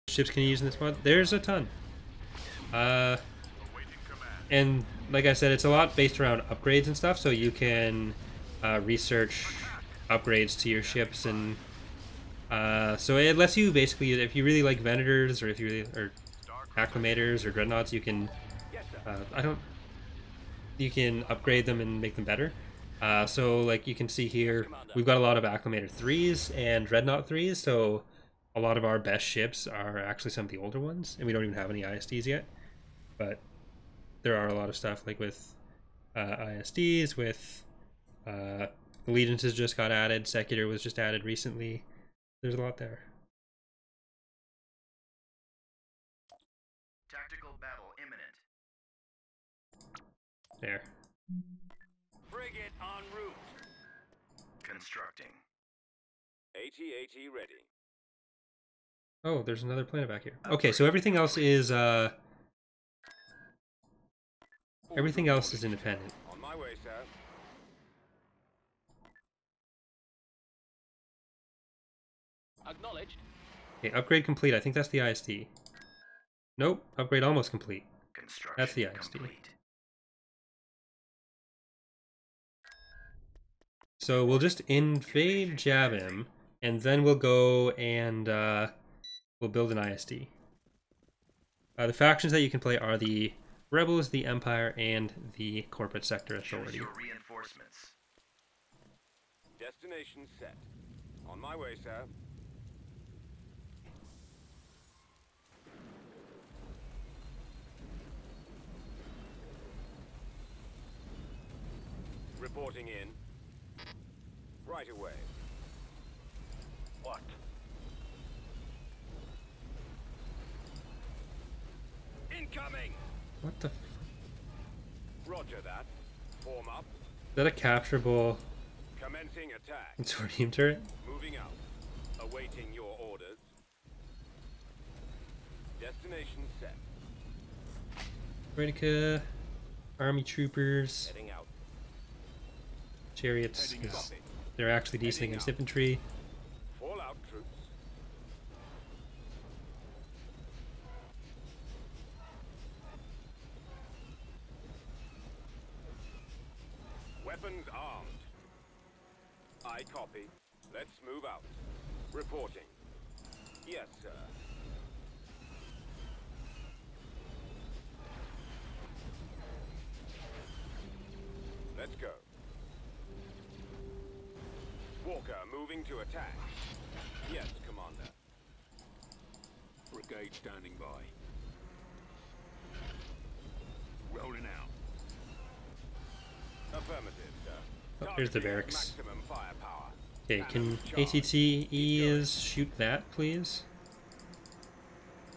ships can you use in this mod? There's a ton. And like I said, it's a lot based around upgrades and stuff, so you can research upgrades to your ships, and so it lets you basically, if you really like Venators, or if you really, or Acclimators or Dreadnoughts, you can you can upgrade them and make them better. So like you can see here, we've got a lot of Acclimator 3s and Dreadnought 3s, so a lot of our best ships are actually some of the older ones, and we don't even have any ISDs yet, but there are a lot of stuff like with ISDs, with Allegiances just got added, Secular was just added recently. There's a lot there. Tactical battle imminent. There. Frigate en route. Constructing. AT-AT ready. Oh, there's another planet back here. Okay, so everything else is independent. On my way, sir. Acknowledged. Okay, upgrade complete. I think that's the ISD. Nope, upgrade almost complete. Construction That's the ISD. complete. So we'll just invade Javan, and then we'll go and we'll build an ISD. The factions that you can play are the Rebels, the Empire, and the Corporate Sector Authority. Choose your reinforcements. Destination set. On my way, sir. Reporting in. Right away. What? Incoming! What the f... Roger that. Form up. Is that a capturable Commencing attack. consortium turret? Moving out. Awaiting your orders. Destination set. Bredica, army troopers, Heading out. chariots, Heading 'cause copy. they're actually decent Heading against out. infantry. Fall out, troops. Weapons armed. I copy. Let's move out. Reporting. Yes, sir. Let's go. Walker moving to attack. Yes, Commander. Brigade standing by. Rolling out. Affirmative, sir. Oh, here's the Targeting at barracks. maximum firepower. Okay, can Charge. ATTEs shoot that, please?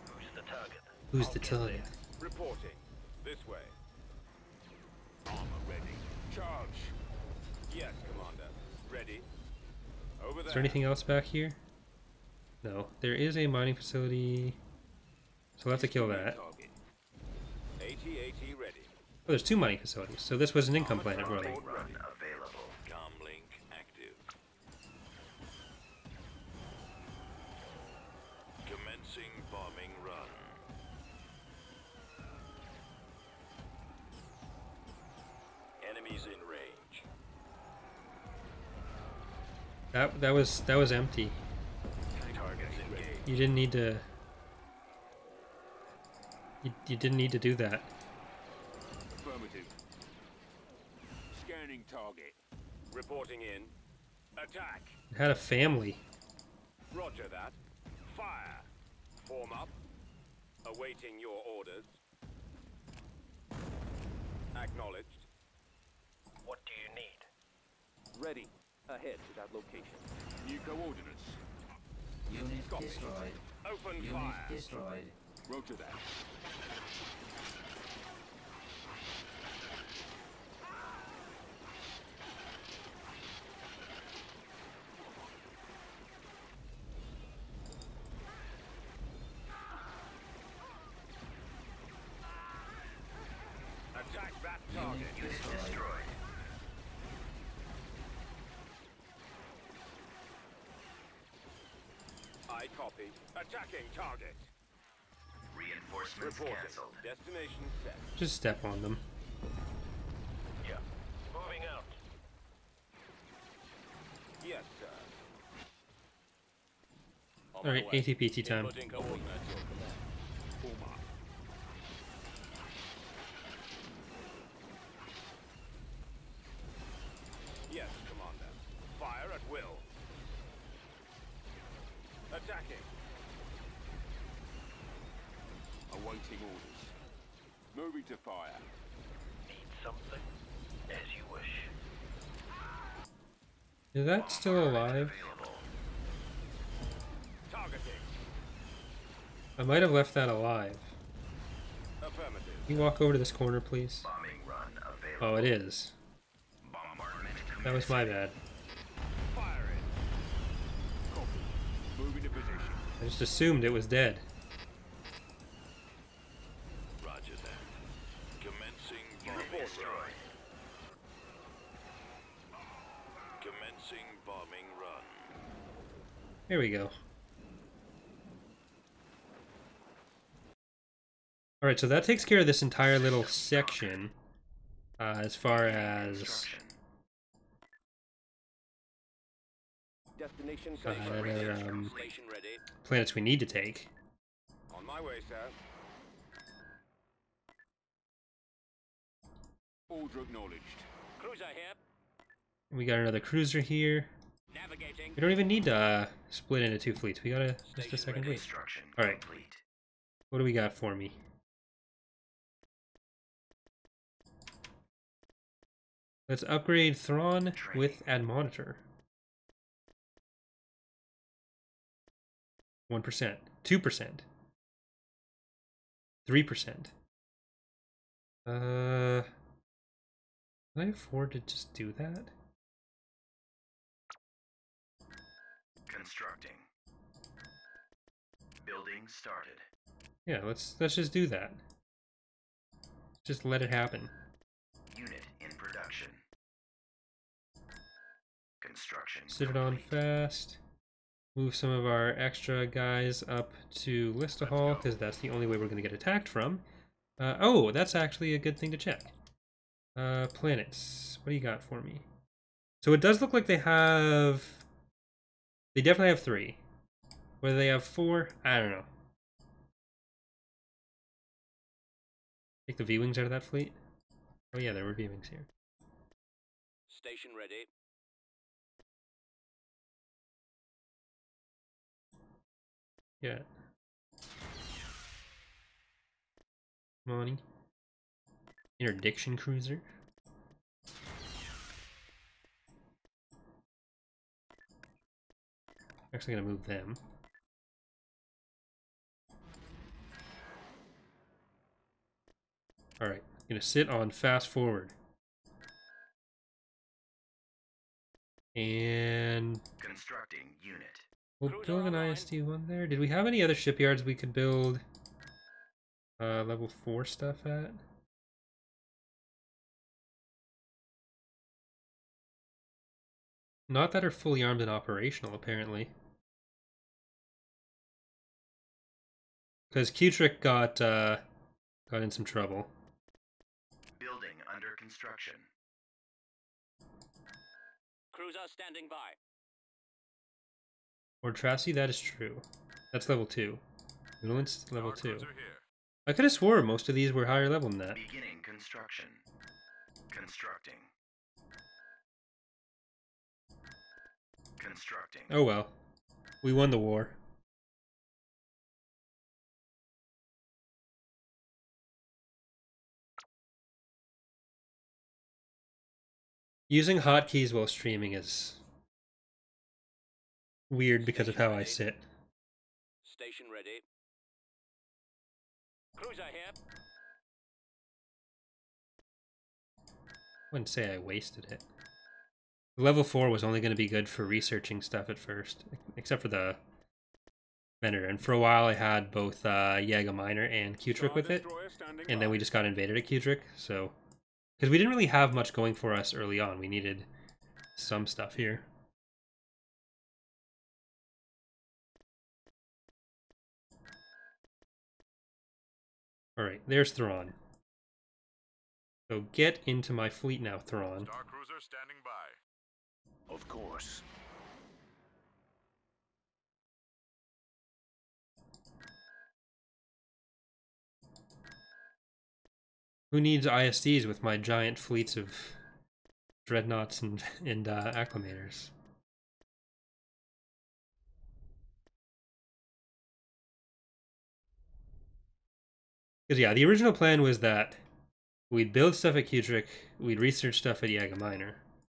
Who's the target? Who's the target? Reporting. This way. Armor ready. Charge. Yes, Commander. Ready. Over there. Is there anything else back here? No. There is a mining facility, so we'll have to kill that. Oh, Target. AT-AT ready. there's two mining facilities, so this was an income planet, really. Run available. Comlink active. Commencing bombing run. Enemies in range. That was empty. Targets engaged. You didn't need to. You didn't need to do that. Affirmative. Scanning target. Reporting in. Attack. It had a family. Roger that. Fire. Form up. Awaiting your orders. Acknowledged. What do you need? Ready. Ahead to that location. New coordinates. Unit Copy. destroyed. Open Unit fire. destroyed. Roger that. Attack that target. Unit destroyed. Destroyed. I copy. Attacking target. Reinforcements Reporting. cancelled. Destination set. Just step on them. Yeah. Moving out. Yes, sir. On All my right, way. ATPT time. Inputting coordinates. Your command. Full mark. Yes, Commander. Fire at will. Attacking. Awaiting orders. Moving to fire. Need something? As you wish. Is that still alive? Available. Targeting. I might have left that alive. Affirmative. Can you walk over to this corner, please? Bombing run available. Oh, it is. Bombardment. That was my bad. Firing. Copy. Moving to position. I just assumed it was dead. Roger that. Commencing Unit bombing destroyed. run. Commencing bombing run. Here we go. Alright, so that takes care of this entire little section. As far as Construction. Destination uh, safe. Station ready. planets we need to take. On my way, sir. Order acknowledged. Cruiser here. We got another cruiser here. Navigating. We don't even need to split into two fleets. We got just a second fleet. Construction Alright. complete. What do we got for me? Let's upgrade Thrawn with Admonitor. 1%, 2%, 3%. Can I afford to just do that? Constructing. Building started. Yeah, let's just do that. Just let it happen. Unit in production. Construction Sit it on complete. fast. Move some of our extra guys up to Listahall, because that's the only way we're going to get attacked from. Oh, that's actually a good thing to check. Planets. What do you got for me? So it does look like they have... They definitely have 3. Whether they have 4, I don't know. Take the V-Wings out of that fleet? Oh yeah, there were V-Wings here. Station ready. Yeah. Money. Interdiction cruiser. Actually gonna move them. Alright, gonna sit on fast forward. And Constructing unit. we'll Cruiser build an online. ISD-1 there. Did we have any other shipyards we could build level 4 stuff at? Not that are fully armed and operational, apparently. Because Q-Trick got in some trouble. Building under construction. Cruiser standing by. Or Tracy, that is true. That's level 2. Vigilance, level 2. Cruiser here. I could have swore most of these were higher level than that. Beginning construction. Constructing. Constructing. Oh well. We won the war. Using hotkeys while streaming is weird because of how I sit. Station ready. Cruiser here. Wouldn't say I wasted it. Level 4 was only going to be good for researching stuff at first, except for the Venator. And for a while I had both Yaga Minor and Q-Trick with it, and then we just got invaded at Q-Trick, so... Because we didn't really have much going for us early on, we needed some stuff here. Alright, there's Thrawn. So get into my fleet now, Thrawn. Star cruiser standing by. Of course. Who needs ISDs with my giant fleets of dreadnoughts and acclimators? Because yeah, the original plan was that we'd build stuff at Kutrick, we'd research stuff at Yaga Minor,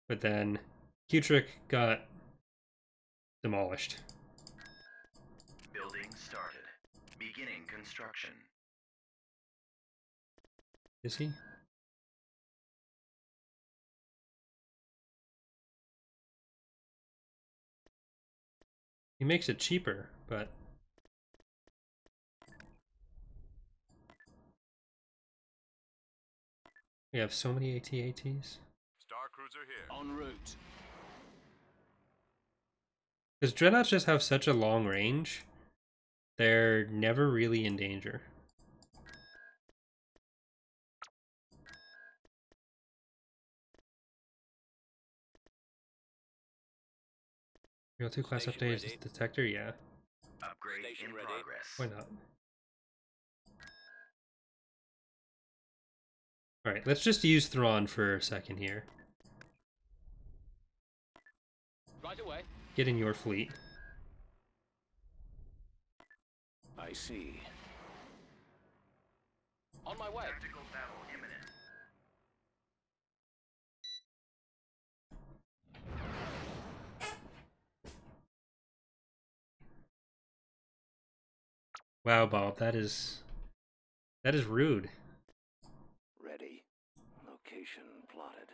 but then Kutrick got demolished. Building started. Beginning construction. Is he? He makes it cheaper, but we have so many AT-ATs. Star cruiser here. En route. Because dreadnoughts just have such a long range, they're never really in danger. Real 2 class Station updates, ready. detector, yeah. Upgrade Station in ready. progress. Why not? Alright, let's just use Thrawn for a second here. Right away. Get in your fleet. I see. On my way. Tactical battle imminent. Wow, Bob, that is rude. Ready. Location plotted.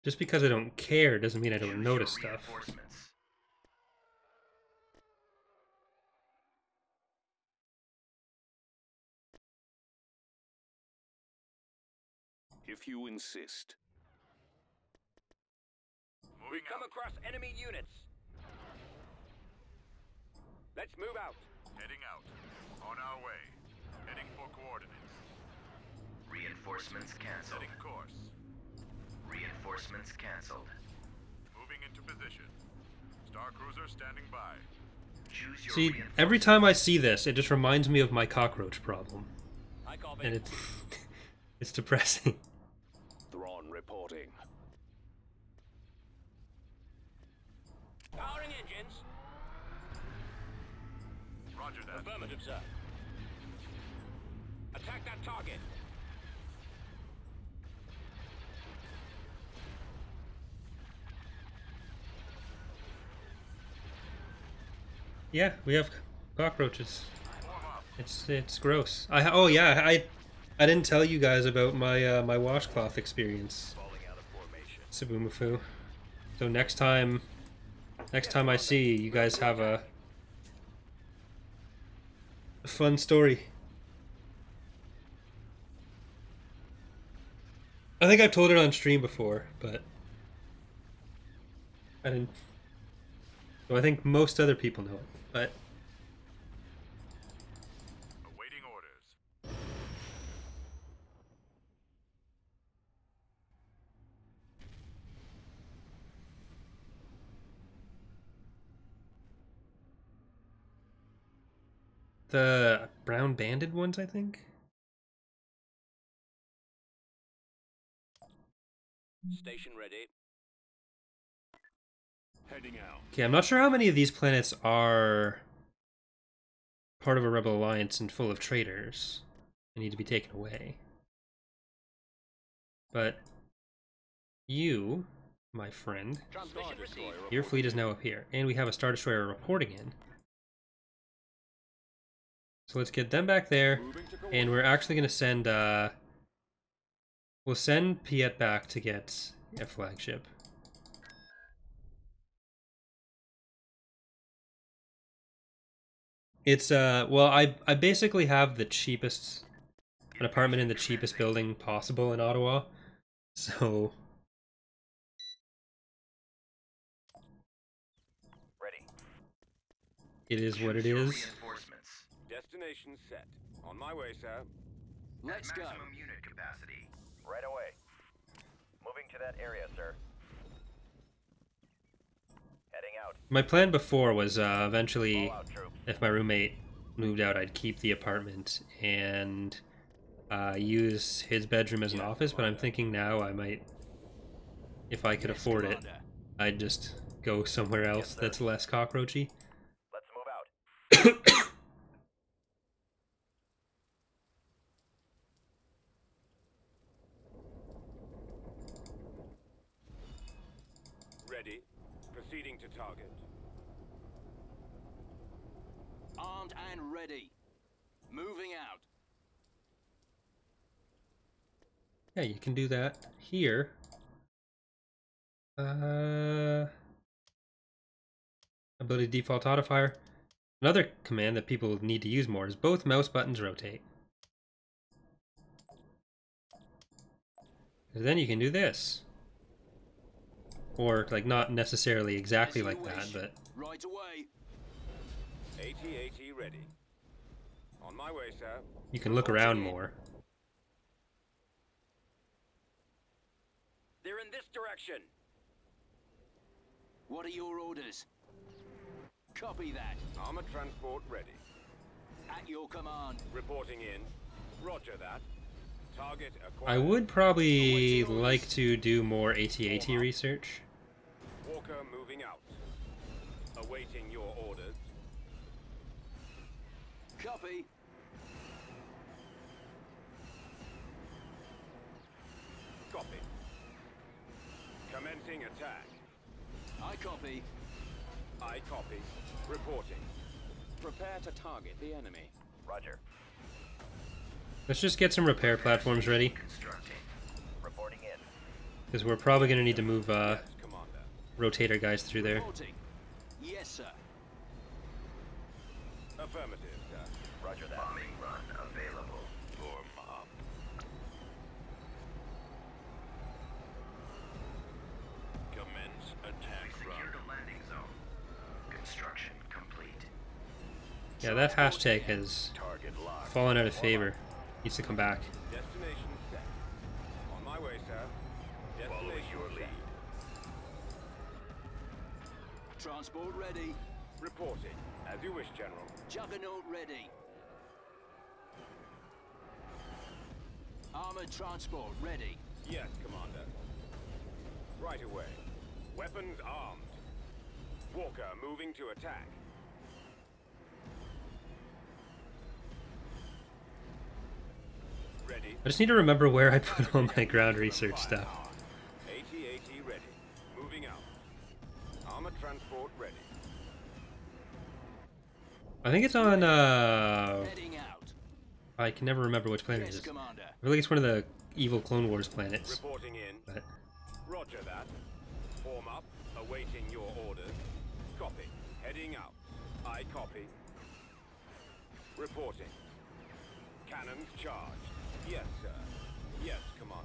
Just because I don't care doesn't mean I don't Choose notice your stuff. reinforcements. If you insist. Moving Come out. across enemy units. Let's move out. Heading out. On our way. Heading for coordinates. Reinforcements canceled. Setting course. Reinforcements canceled. Moving into position. Star cruiser standing by. Choose your See, reinforcements. every time I see this, it just reminds me of my cockroach problem. I copy. And it's depressing. Thrawn reporting. Powering engines. Roger that. Affirmative, sir. Attack that target. Yeah, we have cockroaches. Warm up. It's gross. Oh yeah, I didn't tell you guys about my my washcloth experience. Falling out of formation. Sabumafu. So next time I see you, you guys have a fun story. I think I've told it on stream before, but I didn't. So I think most other people know it, but Awaiting orders. the brown banded ones, I think. Station ready. Heading out. Okay, I'm not sure how many of these planets are part of a rebel alliance and full of traitors and need to be taken away. But you, my friend, Transmission received. your fleet is now up here, and we have a Star Destroyer reporting in. So let's get them back there, and we're actually going to send, we'll send Piet back to get a flagship. It's, well, I basically have the cheapest, an apartment in the cheapest building possible in Ottawa, so Ready. it is what it Choose your is. Reinforcements. Destination set. On my way, sir. Let's go. Maximum unit capacity. Right away. Moving to that area, sir. Heading out. My plan before was eventually, All out, troops. if my roommate moved out, I'd keep the apartment and use his bedroom as an office, but I'm thinking now I might, if I could afford it, I'd just go somewhere else that's less cockroachy. Let's move out. Ready. Proceeding to target. Armed and ready. Moving out. Yeah, you can do that here. Ability default autofire. Another command that people need to use more is both mouse buttons rotate. And then you can do this. Or, like, not necessarily exactly like that, but... Right away. AT-AT ready. On my way, sir. You can look around more. They're in this direction. What are your orders? Copy that. Armored transport ready. At your command. Reporting in. Roger that. Target acquired. I would probably like to do more AT-AT research. Walker moving out. Awaiting your orders. Copy. Copy. Commencing attack. I copy. I copy. Reporting. Prepare to target the enemy. Roger. Let's just get some repair platforms ready, Constructing. Reporting in. because we're probably going to need to move Yes, Commander. rotator guys through there. Reporting. Yes, sir. Affirmative, sir. Roger that. Bombing run available. Form up. Commence We attack secured a landing zone. Construction complete. Yeah, that hashtag has Target locked. fallen out of favor. Needs to come back. Destination set. On my way, sir. Destination your lead. Transport ready. Reporting. As you wish, General. Juggernaut ready. Armored transport ready. Yes, Commander. Right away. Weapons armed. Walker moving to attack. Ready. I just need to remember where I put all my ground research stuff. AT-AT ready. Moving out. Armored transport ready. I think it's on, Heading out. I can never remember which planet it Yes, is. Commander. I feel like it's one of the evil Clone Wars planets. Reporting in. But Roger that. Form up. Awaiting your orders. Copy. Heading out. I copy. Reporting. Cannons charged. Yes, sir. Yes, Commander.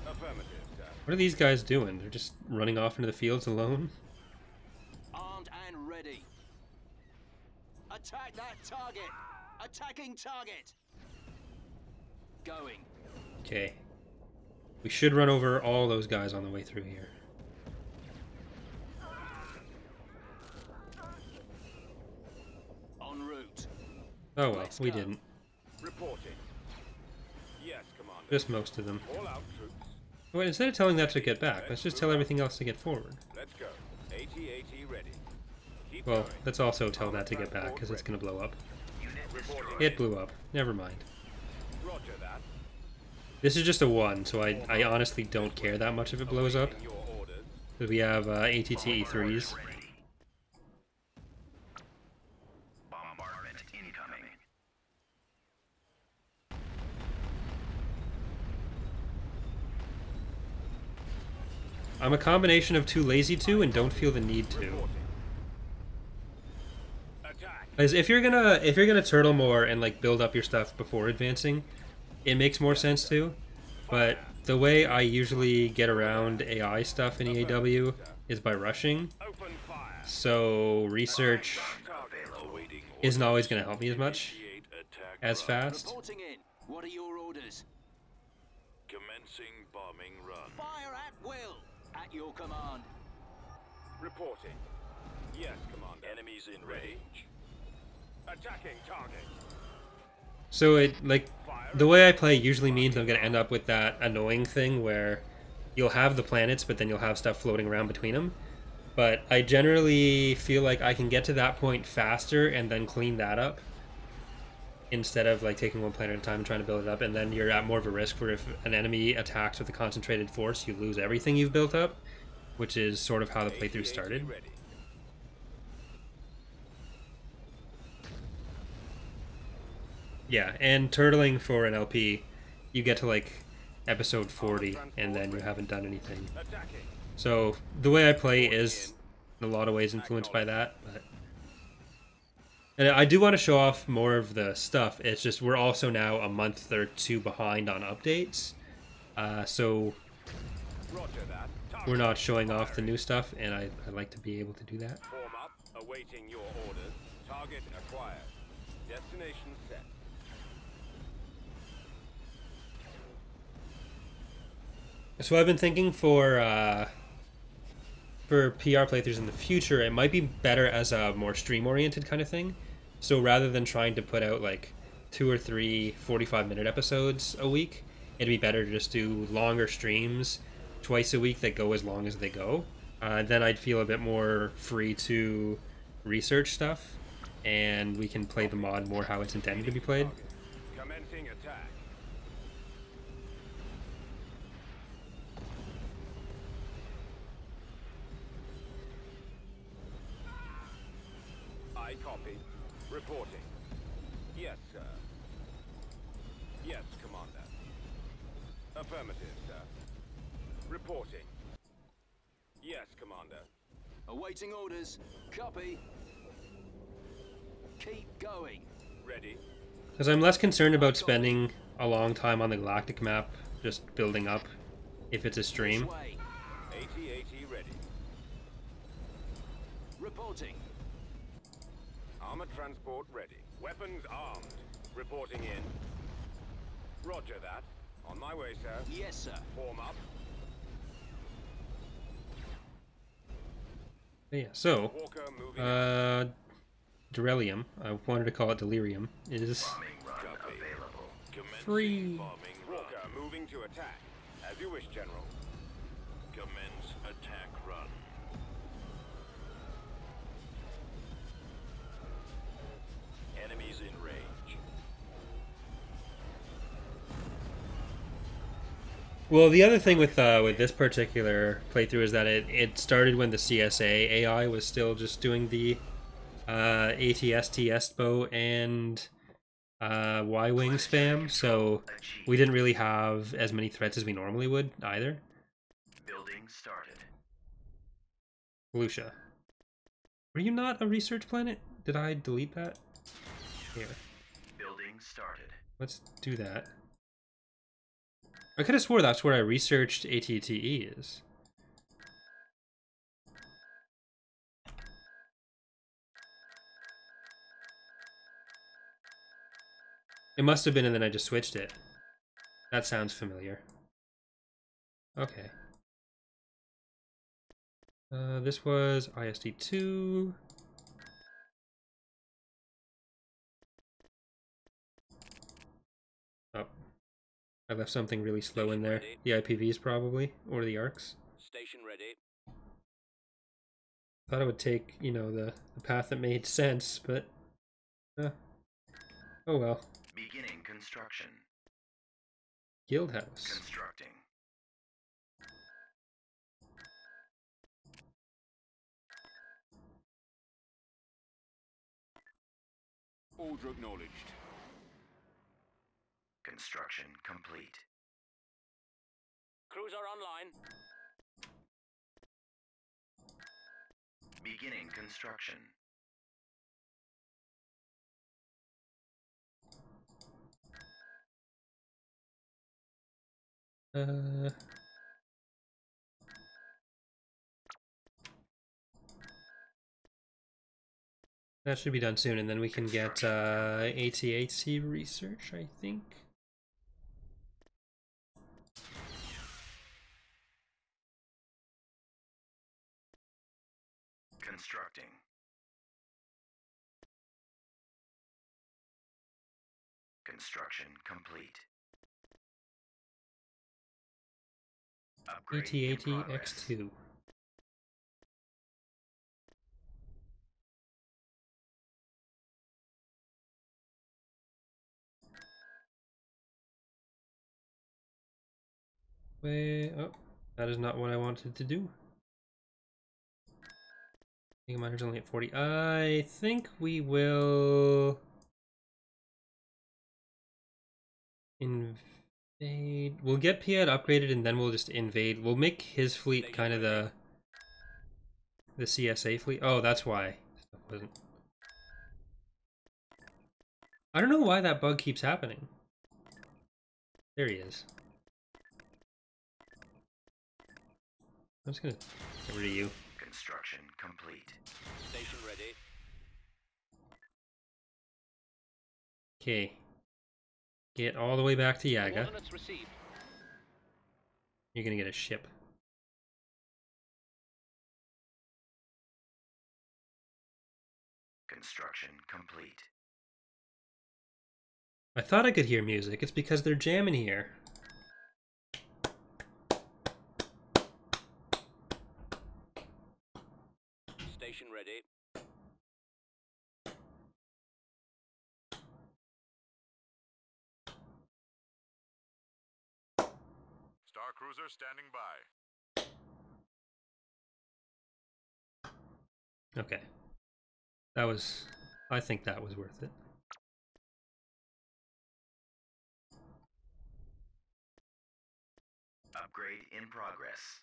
Affirmative, sir. what are these guys doing? They're just running off into the fields alone? Armed and ready. Attack that target. Attacking target. Going. Okay. We should run over all those guys on the way through here. En route. Oh well, Let's we go. didn't. Reporting. Yes, Commander. Just most of them. All out, troops. Wait, instead of telling that to get back, let's just tell everything else to get forward. Let's go. AT-AT ready. Keep Well, going. let's also tell that to get back, because it's going to blow up. Unit Reporting. destroyed. It blew up. Never mind. Roger that. This is just a 1, so I honestly don't care that much if it blows up. Awaiting your orders. Because we have ATT-3s. Ready. Bombardment incoming. I'm a combination of too lazy to and don't feel the need to. Reporting. Attack. As if you're gonna turtle more and like build up your stuff before advancing, it makes more sense to. But the way I usually get around AI stuff in EAW is by rushing. Open fire. So research Target. Awaiting isn't always going to help me as much Initiate attack as run. fast. Reporting in. What are your orders? Commencing bombing run. Fire at will. At your command. Reporting. Yes, Commander. Enemies in range. Attacking target. So it, like, the way I play usually means I'm going to end up with that annoying thing where you'll have the planets, but then you'll have stuff floating around between them. But I generally feel like I can get to that point faster and then clean that up, instead of like taking one planet at a time and trying to build it up, and then you're at more of a risk for if an enemy attacks with a concentrated force, you lose everything you've built up, which is sort of how the playthrough started. Ready. Yeah, and turtling for an LP, you get to like episode 40 and then you haven't done anything. Attacking. So the way I play is in a lot of ways influenced by that, but and I do want to show off more of the stuff. It's just we're also now a month or two behind on updates, so Roger that. Target. we're not showing off the new stuff, and I like to be able to do that. Form up. Awaiting your orders. Target acquired. Destination set. So I've been thinking for PR playthroughs in the future, it might be better as a more stream-oriented kind of thing. So rather than trying to put out like 2 or 3 45-minute episodes a week, it'd be better to just do longer streams twice a week that go as long as they go. Then I'd feel a bit more free to research stuff, and we can play the mod more how it's intended to be played. Commencing attack. I copy. Reporting. Yes, sir. Yes, Commander. Affirmative, sir. Reporting. Yes, Commander. Awaiting orders. Copy. Keep going. Ready. Because I'm less concerned about spending a long time on the galactic map just building up if it's a stream. This way. AT-AT ready. Reporting. Armored transport ready. Weapons armed. Reporting in. Roger that. On my way, sir. Yes, sir. Form up. Yeah, so Walker moving out. Durelium, I wanted to call it Delirium, is Bombing run available. Commencing free. bombing run. Walker moving to attack. As you wish, General. Commence attack run. Enemies in range. Well, the other thing with this particular playthrough is that it started when the CSA AI was still just doing the ATST Espo and Y-Wing spam, so we didn't really have as many threats as we normally would either. Building started. Lucia. Were you not a research planet? Did I delete that? Here, Building started. let's do that. I could have swore that's where I researched ATTE is. It must have been, and then I just switched it. That sounds familiar. Okay. This was ISD2. Oh. I left something really slow in there. The IPVs probably, or the arcs. Station ready. Thought it would take, you know, the path that made sense, but... oh well. Beginning construction. Guild House. Constructing. Order acknowledged. Construction complete. Crews are online. Beginning construction. That should be done soon, and then we can get ATAT research, I think. Constructing. Construction complete. Upgrade in ATAT progress. X2. Wait, oh, that is not what I wanted to do. I think miner's only at 40. I think we will invade. We'll get Piat upgraded and then we'll just invade. We'll make his fleet kind of the CSA fleet. Oh, that's why. Stuff wasn't. I don't know why that bug keeps happening. There he is. I'm just gonna get rid of you. Construction complete. Station ready. Okay. Get all the way back to Yaga. Coordinates received. You're gonna get a ship. Construction complete. I thought I could hear music. It's because they're jamming here. Station ready. Star Cruiser standing by. Okay. That was... I think that was worth it. Upgrade in progress.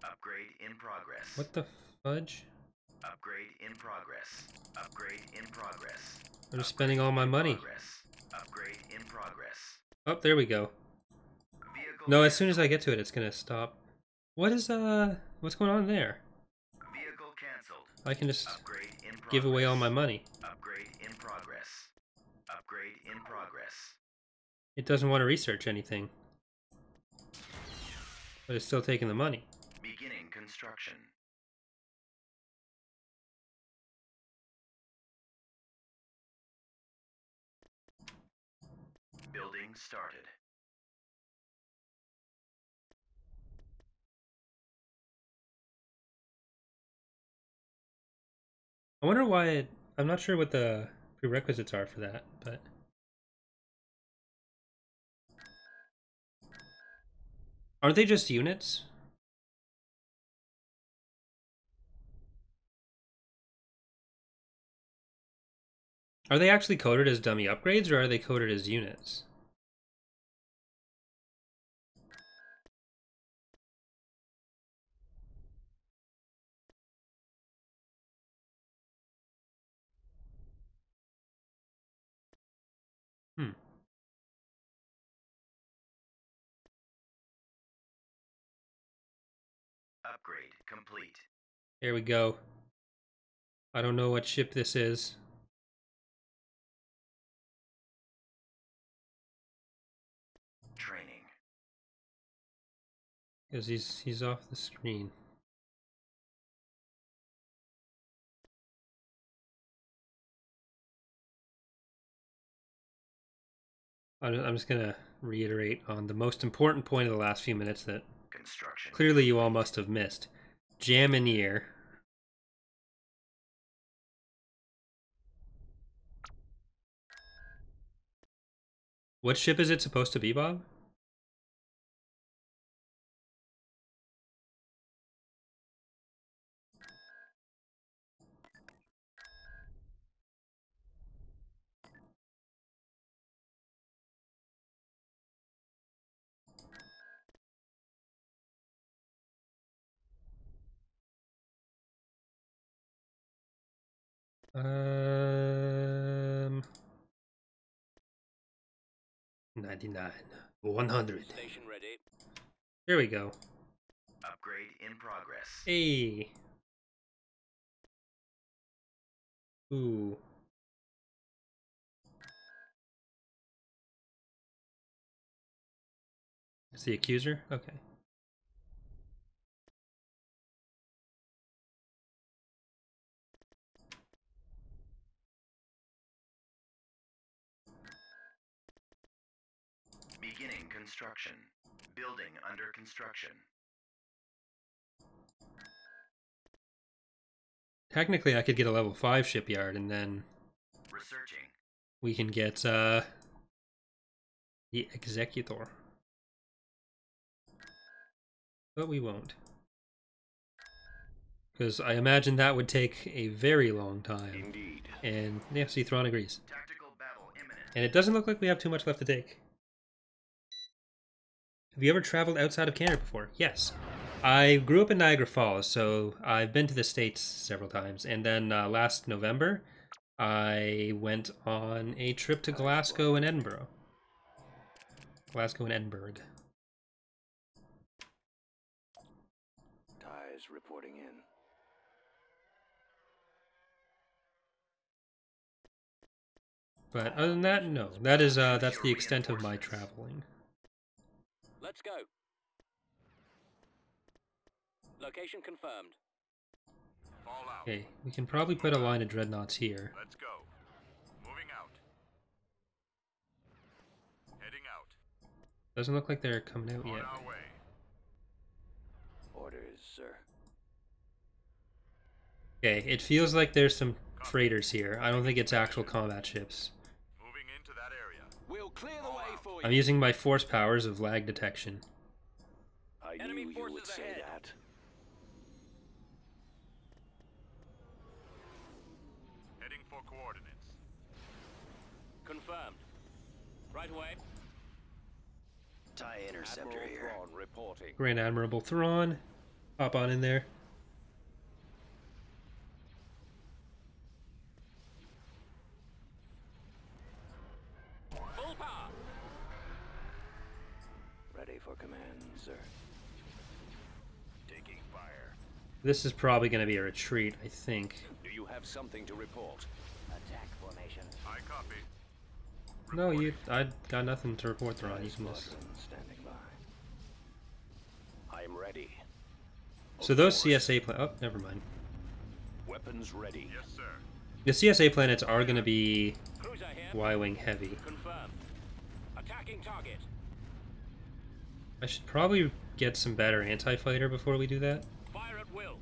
Upgrade in progress. What the fudge? Upgrade in progress. Upgrade in progress. I'm just spending all my money. Upgrade in progress. Oh, there we go. Vehicle No, as soon as I get to it, it's gonna stop. What is, what's going on there? Vehicle canceled. I can just Upgrade in progress. give away all my money. Upgrade in progress. Upgrade in progress. It doesn't want to research anything. But it's still taking the money. Beginning construction. Building started. I wonder why I'm not sure what the prerequisites are for that, but... Aren't they just units? Are they actually coded as dummy upgrades, or are they coded as units? Hmm. Upgrade complete. There we go. I don't know what ship this is. Training. Because he's off the screen. I'm just gonna reiterate on the most important point of the last few minutes that Construction. clearly you all must have missed. Jamineer. What ship is it supposed to be, Bob? Um, 99, 100. Station ready. There we go. Upgrade in progress. Hey. Ooh. It's the accuser? Okay. Beginning construction. Building under construction. Technically, I could get a level 5 shipyard, and then Researching. we can get the executor. But we won't. Because I imagine that would take a very long time. Indeed. And yeah, see, Thrawn agrees. Tactical battle imminent. And it doesn't look like we have too much left to take. Have you ever traveled outside of Canada before? Yes. I grew up in Niagara Falls, so I've been to the States several times. And then last November, I went on a trip to Glasgow and Edinburgh. Glasgow and Edinburgh. Ties reporting in. But other than that, no. That is that's the extent of my traveling. Let's go. Location confirmed. Fall out. Okay, we can probably put a line of dreadnoughts here. Let's go. Moving out. Heading out. Doesn't look like they're coming out On yet. our way. Orders, sir. Okay, it feels like there's some freighters here. I don't think it's actual combat ships. Moving into that area. We'll clear the way for I'm you. using my force powers of lag detection. I Enemy knew you would forces say ahead. that. Heading for coordinates. Confirmed. Right away. TIE interceptor Admiral here. Thrawn reporting. Grand Admiral Thrawn. Hop on in there. Full power. Ready for command, sir. Taking fire. This is probably going to be a retreat, I think. Do you have something to report? Attack formation. I copy. No, I got nothing to report, Thrawn. You can just... Squadron standing by. I am ready. So those CSA oh, never mind. Weapons ready. Yes, sir. The CSA planets are going to be Cruiser here. Y-wing heavy. Confirmed. Attacking target. I should probably get some better anti-fighter before we do that. Fire at will.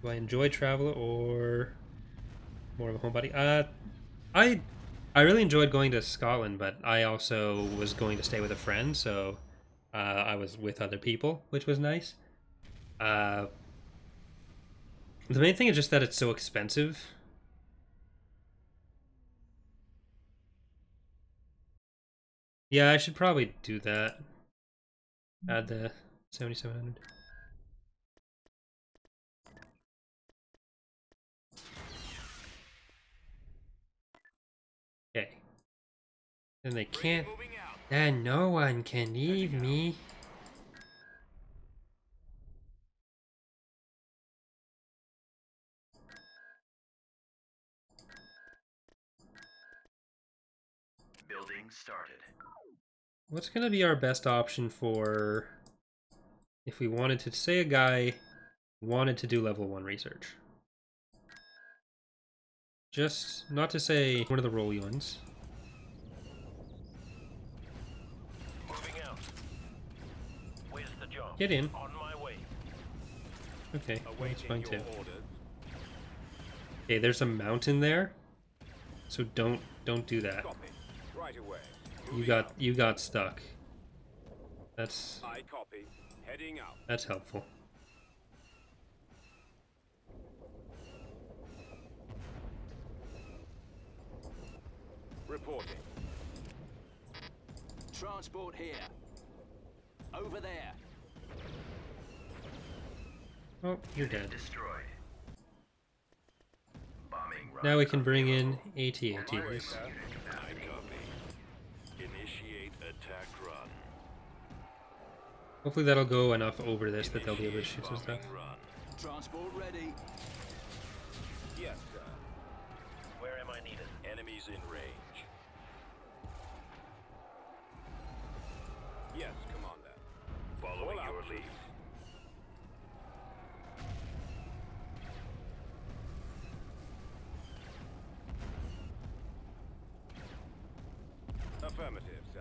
Do I enjoy travel or more of a homebody? I really enjoyed going to Scotland, but I also was going to stay with a friend, so I was with other people, which was nice. The main thing is just that it's so expensive. Yeah, I should probably do that. Add the 7,700. Okay. Then they can't. Moving out. Then no one can leave me. Building started. What's gonna be our best option for if we wanted to say a guy wanted to do level 1 research? Just not to say one of the roly ones. Moving out. Where's the job? Get in. On my way. Okay, that's Awaiting fine your too. orders. Okay, there's a mountain there, so don't do that. Copy. Right away. You got stuck. That's I copy. Heading out. helpful. Reporting. Transport here. Over there. Oh, you're dead. Destroyed. Bombing run. Now we can bring in My way, AT-ATs. sir. I copy. Initiate attack run. Hopefully that'll go enough over this that they'll be able to shoot some stuff. Bombing run. Transport ready. Yes, sir. Where am I needed? Enemies in range. Yes, Commander. Following All out, your please. lead. Affirmative, sir.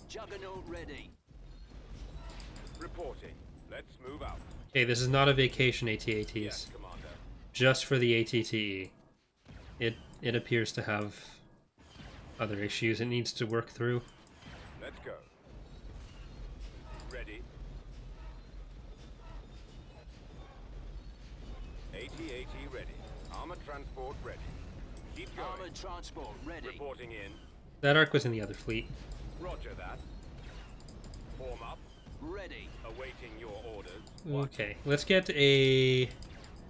Juggernaut ready. Reporting. Let's move out. Okay, this is not a vacation AT-ATs. Yes, Commander. Just for the ATTE. It appears to have other issues it needs to work through. Let's go. Ready. AT-AT ready. Armored transport ready. Keep going. Armored transport ready. Reporting in. That arc was in the other fleet. Roger that. Form up. Ready. Awaiting your orders. Okay, let's get a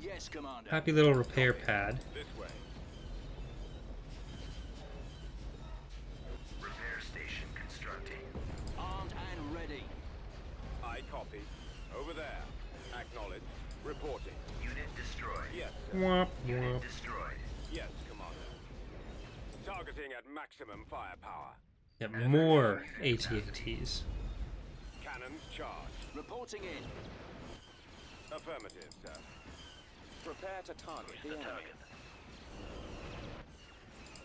Yes, Commander. happy little repair pad. This way. Repair station constructing. Armed and ready. I copy. Over there. Acknowledge. Reporting. Unit destroyed. Yes, sir. Womp Unit womp. destroyed. Yes, Commander. Targeting at maximum firepower. Yep, more AT-ATs. Cannons charged. Reporting in. Affirmative, sir. Prepare to target the The enemy. target.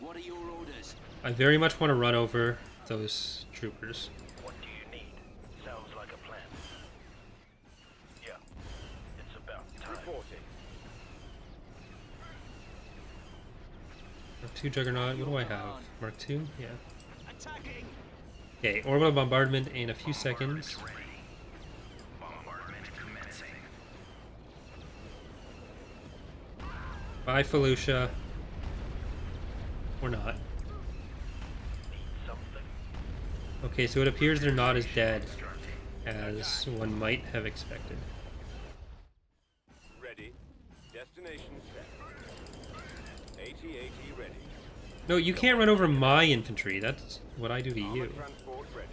What are your orders? I very much want to run over those troopers. What do you need? Sounds like a plan. Yeah. It's about time. Reporting. Mark 2 Juggernaut, what do I have? Mark 2? Yeah. Attacking. Okay, orbital bombardment in a few seconds. Ready. Bombardment commencing. Bye, Felucia. Or not. Need something? Okay, so it appears they're not as dead Constructing. as one might have expected. Ready. Destination set. AT-AT ready. No, you can't run over my infantry. That's what I do to you. Armored transport ready.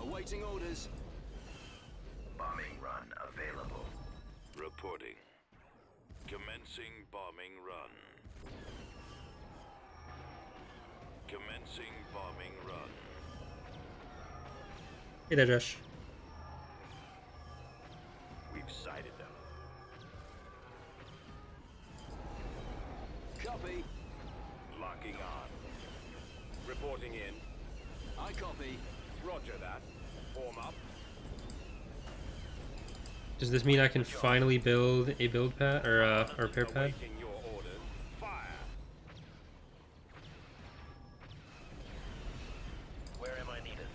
Awaiting orders. Bombing run available. Reporting. Commencing bombing run. Commencing bombing run. Hey there, Josh. We've sighted them. Copy. Locking on. Reporting in. I copy. Roger that. Form up. Does this mean I can finally build a build pad or a repair pad? Awaiting your orders. Fire. Where am I needed?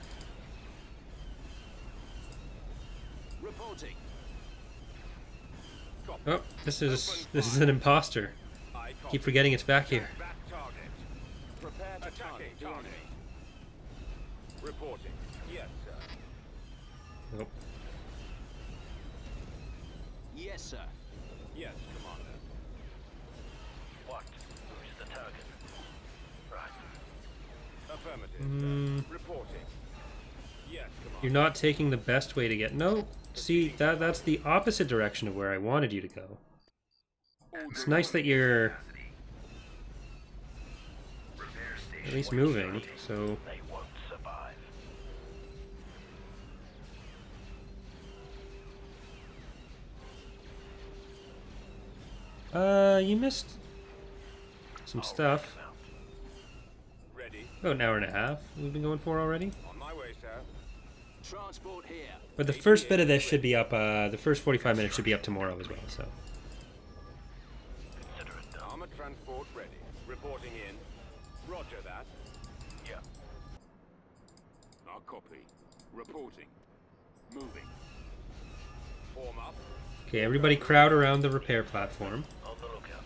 Reporting. Copy. Oh, this is an imposter. I copy. Keep forgetting it's back here. Back target. Prepare to Attacking target the target. enemy. Reporting. Yes, sir. Nope. Yes, sir. Yes, Commander. What? Who's the target? Right. Affirmative, Mm. sir. Reporting. Yes, Commander. You're not taking the best way to get. No, see that's the opposite direction of where I wanted you to go. It's nice that you're Capacity. Repair station. at least moving. So They won't survive. you missed some stuff. Ready. About an hour and a half we've been going for already. On my way, sir. Transport here. But the first bit of this should be up, the first 45 minutes should be up tomorrow as well, so. Consider it done. Armored transport ready. Reporting in. Roger that. Yeah. Our copy. Reporting. Moving. Form up. Okay, everybody crowd around the repair platform. On the lookout.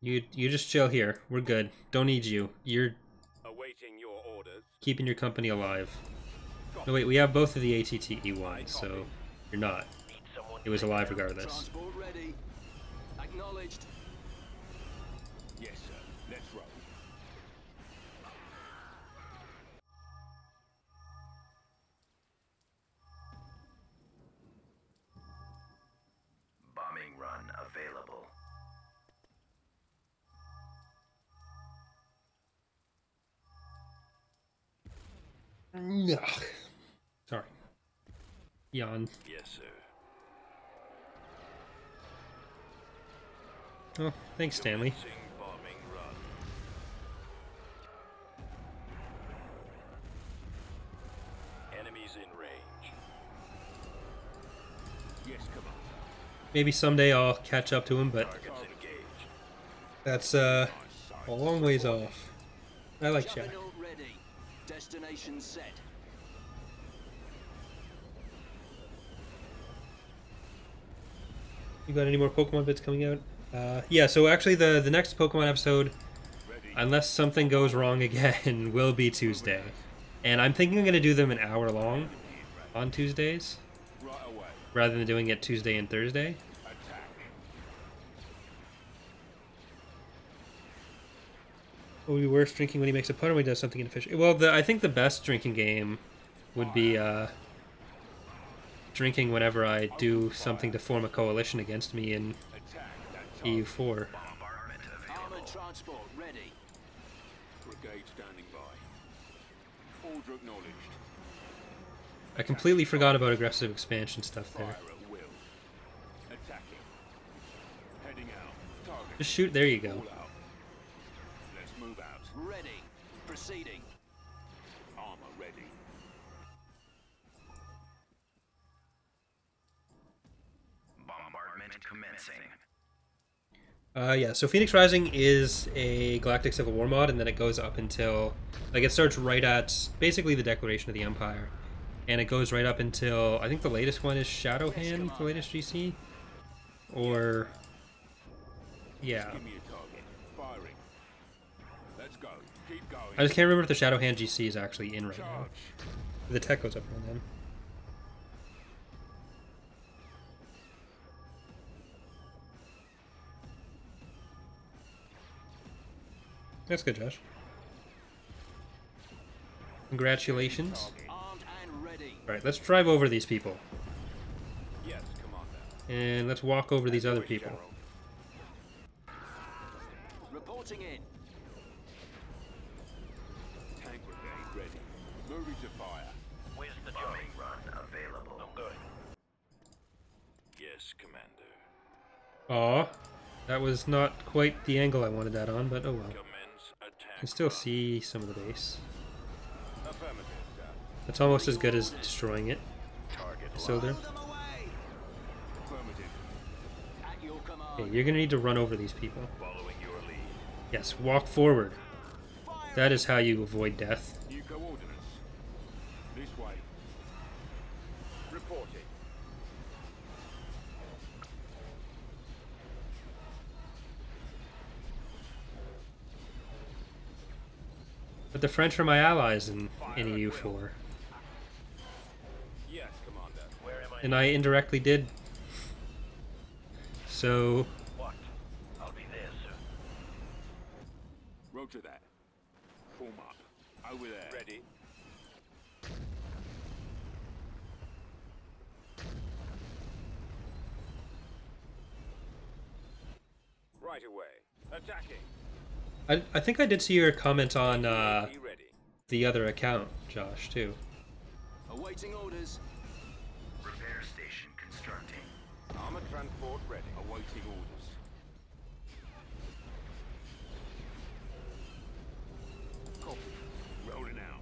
You just chill here. We're good. Don't need you. You're Awaiting your orders. keeping your company alive. No wait, we have both of the ATTE ones, so you're not. Need someone It was to alive take down. regardless. Transport ready. Acknowledged. Yes, sir. Let's roll. available. Ugh. Sorry. Yawn. Yes, sir. Oh, thanks, Stanley. Commencing bombing run. Enemies in range. Yes, Commander. Maybe someday I'll catch up to him, but Targets engaged. that's a long ways off. I like Shaq. Juggernaut ready. Destination set. You got any more Pokemon bits coming out? Yeah, so actually the next Pokemon episode, Ready. unless something goes wrong again, will be Tuesday. And I'm thinking I'm going to do them an hour long on Tuesdays, Right away. rather than doing it Tuesday and Thursday. Attack. What would be worse, drinking when he makes a pun or when he does something inefficient? Well, I think the best drinking game would be drinking whenever I do something to form a coalition against me in Attack that EU4. Bombardment Armored available. transport ready. brigade standing by. Order acknowledged. I completely forgot about aggressive expansion stuff Fire there. at will. Attacking. Heading out. Target. Just shoot, there you go. All out. Let's move out. Ready. Proceeding. Armor ready. Bombardment commencing. Yeah, so Phoenix Rising is a Galactic Civil War mod, and then it goes up until, like, it starts right at basically the Declaration of the Empire, and it goes right up until, I think the latest one is Shadowhand, the latest GC, or, yeah. Give me a target. Firing. Let's go. Keep going. I just can't remember if the Shadowhand GC is actually in right now. Charge. The tech goes up around then. That's good, Josh. Congratulations. Armed and ready. Alright, let's drive over these people. Yes, Commander. And let's walk over these other people. General. Reporting in. Tank brigade ready. Moving to fire. Where's the Bombing job? run available. I'm good. Yes, Commander. Aw, that was not quite the angle I wanted that on, but oh well. Commence I attack. can still see some of the base. Affirmative, sir. It's almost as good as destroying it. Target So there. Blow them away. Affirmative. At your command. Okay, you're gonna need to run over these people. following your lead. Yes, walk forward. Fire. That is how you avoid death. New coordinates. This way. Reporting. But the French are my allies in EU4. Yes, Commander. Where am I? And I indirectly did. So, What? I'll be there, sir. Roger that. Form up. Over there. Ready. Right away. Attacking. I think I did see your comment on Be ready. the other account, Josh, too. Awaiting orders. Repair station constructing. Armor transport ready. Awaiting orders. Copy. Rolling out.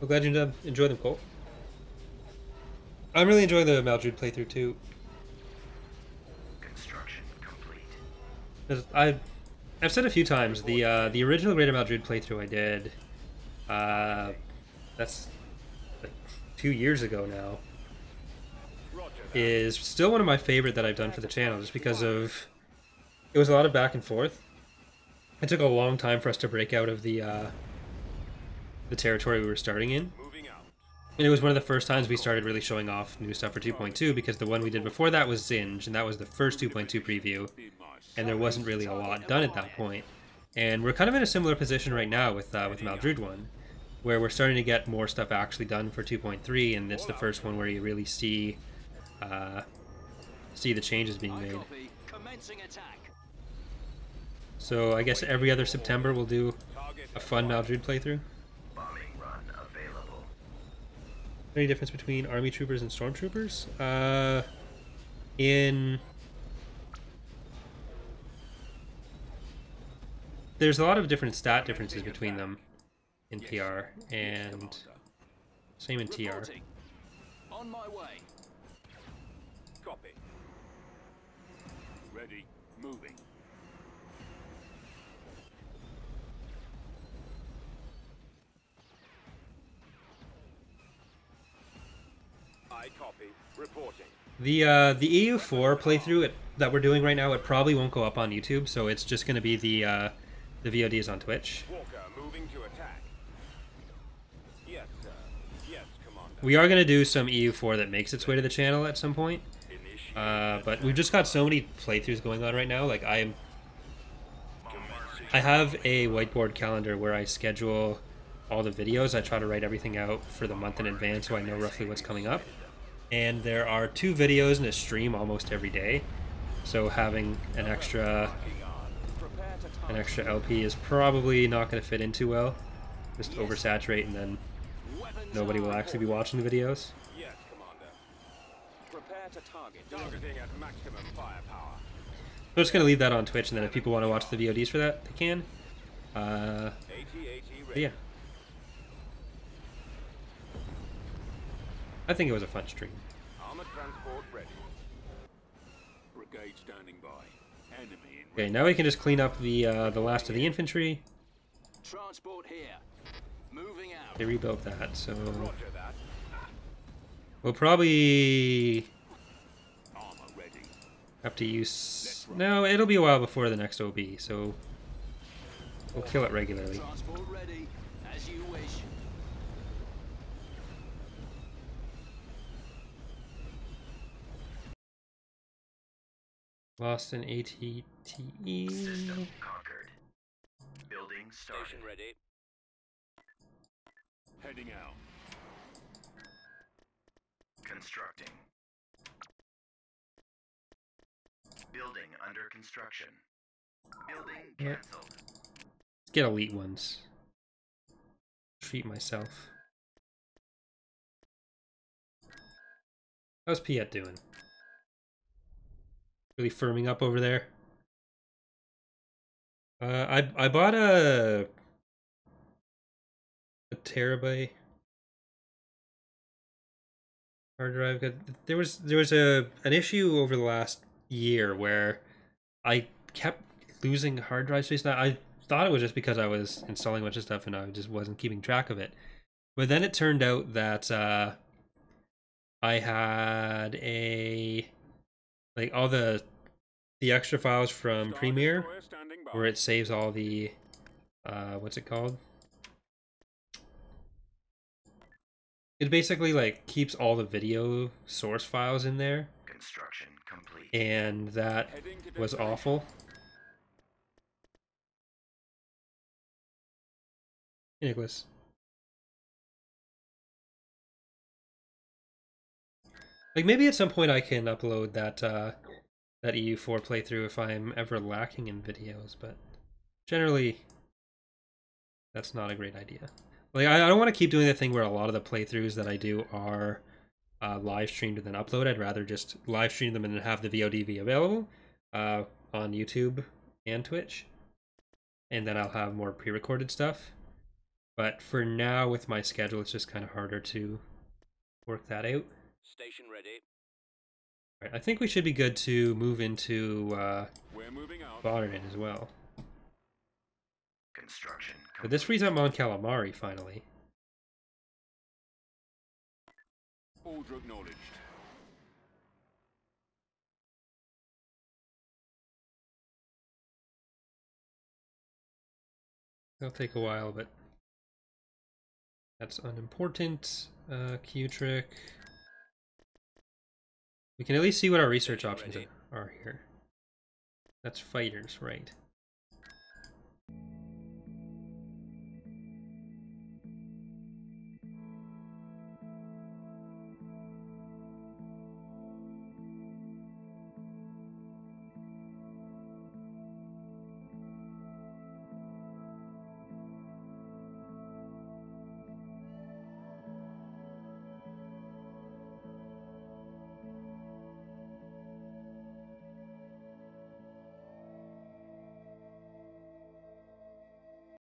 I'm glad you enjoyed them, Cole. I'm really enjoying the Maldred playthrough, too. Construction complete. 'Cause I've said a few times, the original Greater Maldred playthrough I did, that's like 2 years ago now, Roger that. is still one of my favorite that I've done for the channel, just because of, it was a lot of back and forth. It took a long time for us to break out of the territory we were starting in. Moving out. And it was one of the first times we started really showing off new stuff for 2.2, because the one we did before that was Zinj, and that was the first 2.2 preview, Be my and there wasn't really a lot done at that point. And we're kind of in a similar position right now with Maldred 1, where we're starting to get more stuff actually done for 2.3, and it's the first one where you really see the changes being I made. copy. Commencing attack. So I guess every other September we'll do Target a fun Maldred playthrough. Bombing run available. Any difference between army troopers and stormtroopers? There's a lot of different stat differences between them in PR, and same in TR. Reporting. On my way. Copy. Ready. Moving. I copy. Reporting. The EU4 playthrough that we're doing right now, it probably won't go up on YouTube, so it's just going to be the VODs on Twitch. Walker moving to attack. Yes, sir. Yes, Commander. We are going to do some EU4 that makes its way to the channel at some point, Initiate. but we've just got so many playthroughs going on right now. Like I have a whiteboard calendar where I schedule all the videos. I try to write everything out for the month in advance so I know roughly what's coming up. And there are 2 videos in a stream almost every day, so having an extra LP is probably not going to fit in too well. Just oversaturate, and then Weapons nobody will armed. actually be watching the videos. Yes, Commander. Prepare to target. Targeting at maximum firepower. So I'm just going to leave that on Twitch, and then if people want to watch the VODs for that, they can. AT-AT But ready. yeah. I think it was a fun stream. Armored transport ready. Brigade standing by. Enemy in Okay, now we can just clean up the last of the infantry. Transport here. Moving out. They rebuilt that, so Roger that. we'll probably Armor ready. have to use... No, it'll be a while before the next OB, so we'll kill it regularly. Transport ready. As you wish. Lost an ATTE. System conquered. Building started. Station ready. heading out. Constructing. Building under construction. Building Yep. cancelled. Let's get elite ones. Treat myself. How's Piet doing? Really firming up over there. I bought a terabyte hard drive. There was an issue over the last year where I kept losing hard drive space. Now I thought it was just because I was installing a bunch of stuff and I just wasn't keeping track of it. But then it turned out that I had all the extra files from Premiere where it saves all the what's it called? It basically keeps all the video source files in there, Construction complete. and that was awful. Hey, Nicholas. Maybe at some point I can upload that that EU4 playthrough if I'm ever lacking in videos, but generally that's not a great idea. I don't want to keep doing the thing where a lot of the playthroughs that I do are live streamed and then upload. I'd rather just live stream them and then have the VOD be available on YouTube and Twitch, and then I'll have more pre-recorded stuff. But for now, with my schedule, it's just kind of harder to work that out. Station ready. Right, I think we should be good to move into We're moving out. Rotterdam as well. Construction But this frees up Mon Calamari finally. Order acknowledged. It'll take a while, but that's unimportant. Q trick. We can at least see what our research options are here. That's fighters, right?